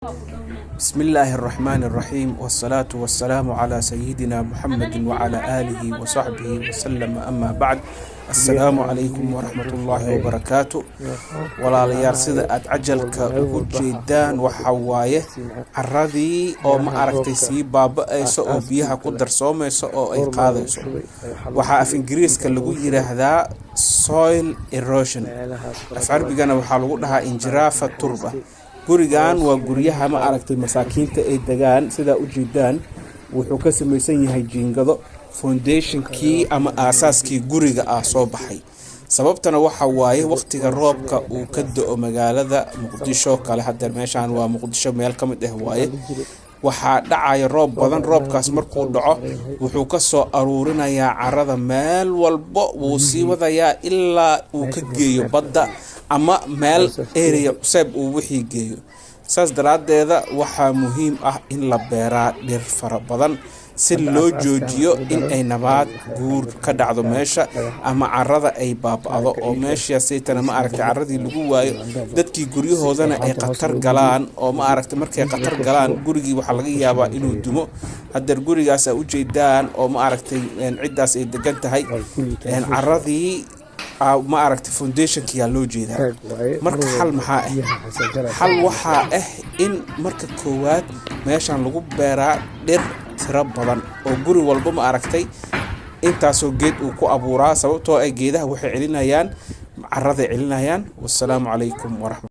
بسم الله الرحمن الرحيم والصلاة والسلام على سيدنا محمد وعلى آله وصحبه وسلم أما بعد السلام عليكم ورحمة الله وبركاته ولا ليار سيدة أتعجلك وجدان وحوايه عرضي أو ما أركتسي بابا أيسو أو بيها قدر سوم أيسو أو أي قاضي يسو وحا في إنجليز كاللغو هذا soil erosion أفعل بيغانا وحالو لها انجراف التربة gurigan waa guryaha ma aragtay masaakiinta ay degaan sida u jeedaan wuxuu ka sameeysan yahay jiingado foundationkii ama aasaaskii guriga soo baxay sababtana waxa waaye waqtiga roobka uu ka da'o magaalada Muqdisho kale hadda meeshan waa Muqdisho meel kamid ah waaye waxa dhacay roob badan roobkaas markuu dhaco wuxuu ka soo aruurinayaa carrada meel walba wuu sii wadayaa ilaa uu ka geeyo badda ama meel area cusub uu wixii geeyo saas daraadeeda waxa muhiim ah in la beeraa dhir fara badan si loo joojiyo in ay nabaad guur ka dhacdo meesha ama carrada ay baabado oo meesha saytana ma aragtay carradii lagu waayo dadkii guryahoodana ay qatar galaan oo ma aragtay markay qatar galaan gurigii waxa laga yaabaa inuu dumo hadda gurigaas u jeedaan oo ma aragtay ciidaas ay degan tahay carradii ما أعرف فونديشن كيا لوجيدا مرك حل محاه حل وحاه إن مرك كواد ماشان لغو بيرا دير تراب بدن أو جوري والبو ما أعرفتي أنت سو جيد وكو أبو راس أو تو أجيده وحي علينا يان عرضي علينا يان والسلام عليكم ورحمة